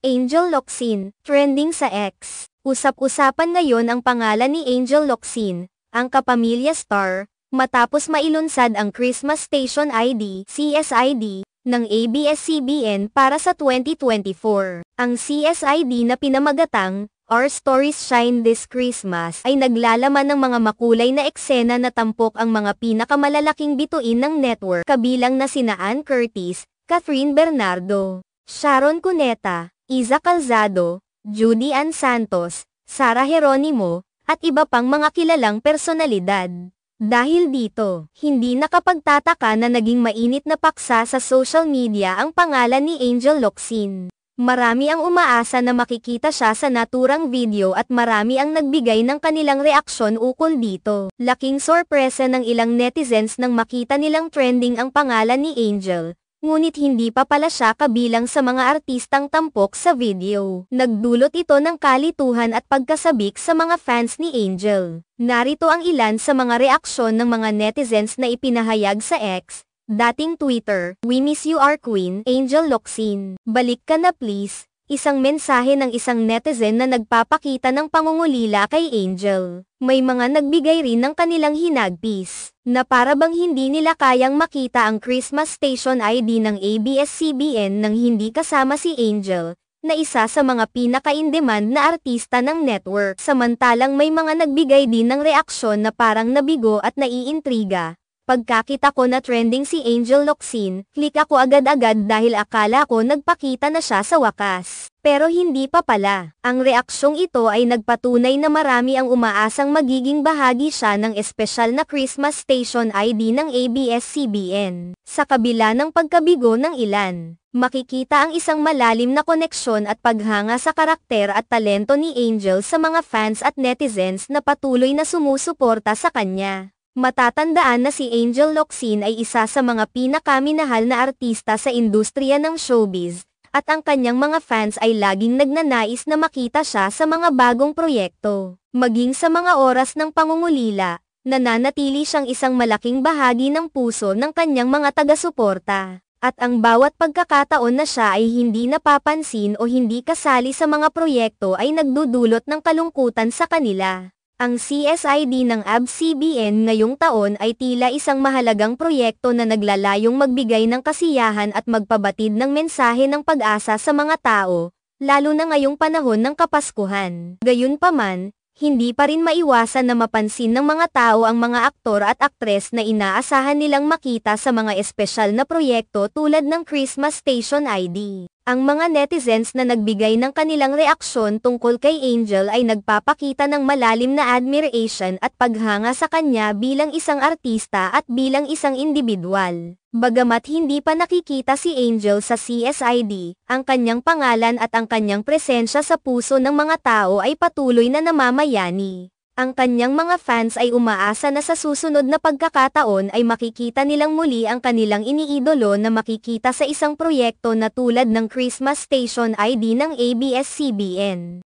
Angel Locsin, trending sa X. Usap-usapan ngayon ang pangalan ni Angel Locsin, ang kapamilya star, matapos mailunsad ang Christmas Station ID (CSID) ng ABS-CBN para sa 2024. Ang CSID na pinamagatang Our Stories Shine This Christmas ay naglalaman ng mga makulay na eksena na tampok ang mga pinakamalalaking bituin ng network, kabilang na sina Ann Curtis, Catherine Bernardo, Sharon Cuneta, Iza Calzado, Judy Ann Santos, Sara Geronimo, at iba pang mga kilalang personalidad. Dahil dito, hindi nakapagtataka na naging mainit na paksa sa social media ang pangalan ni Angel Locsin. Marami ang umaasa na makikita siya sa naturang video at marami ang nagbigay ng kanilang reaksyon ukol dito. Laking sorpresa ng ilang netizens nang makita nilang trending ang pangalan ni Angel. Ngunit hindi pa pala siya kabilang sa mga artistang tampok sa video. Nagdulot ito ng kalituhan at pagkasabik sa mga fans ni Angel. Narito ang ilan sa mga reaksyon ng mga netizens na ipinahayag sa X, dating Twitter. We miss you our queen, Angel Locsin. Balik ka na please. Isang mensahe ng isang netizen na nagpapakita ng pangungulila kay Angel. May mga nagbigay rin ng kanilang hinagpis, na para bang hindi nila kayang makita ang Christmas Station ID ng ABS-CBN nang hindi kasama si Angel, na isa sa mga pinaka-in-demand na artista ng network. Samantalang may mga nagbigay din ng reaksyon na parang nabigo at naiintriga. Pagkakita ko na trending si Angel Locsin, click ako agad-agad dahil akala ko nagpakita na siya sa wakas. Pero hindi pa pala. Ang reaksyong ito ay nagpatunay na marami ang umaasang magiging bahagi siya ng espesyal na Christmas Station ID ng ABS-CBN. Sa kabila ng pagkabigo ng ilan, makikita ang isang malalim na koneksyon at paghanga sa karakter at talento ni Angel sa mga fans at netizens na patuloy na sumusuporta sa kanya. Matatandaan na si Angel Locsin ay isa sa mga pinakaminahal na artista sa industriya ng showbiz, at ang kanyang mga fans ay laging nagnanais na makita siya sa mga bagong proyekto. Maging sa mga oras ng pangungulila, nananatili siyang isang malaking bahagi ng puso ng kanyang mga taga-suporta. At ang bawat pagkakataon na siya ay hindi napapansin o hindi kasali sa mga proyekto ay nagdudulot ng kalungkutan sa kanila. Ang CSID ng ABS-CBN ngayong taon ay tila isang mahalagang proyekto na naglalayong magbigay ng kasiyahan at magpabatid ng mensahe ng pag-asa sa mga tao, lalo na ngayong panahon ng Kapaskuhan. Gayunpaman, hindi pa rin maiwasan na mapansin ng mga tao ang mga aktor at aktres na inaasahan nilang makita sa mga espesyal na proyekto tulad ng Christmas Station ID. Ang mga netizens na nagbigay ng kanilang reaksyon tungkol kay Angel ay nagpapakita ng malalim na admiration at paghanga sa kanya bilang isang artista at bilang isang individual. Bagamat hindi pa nakikita si Angel sa CSID, ang kanyang pangalan at ang kanyang presensya sa puso ng mga tao ay patuloy na namamayani. Ang kanyang mga fans ay umaasa na sa susunod na pagkakataon ay makikita nilang muli ang kanilang iniidolo na makikita sa isang proyekto na tulad ng Christmas Station ID ng ABS-CBN.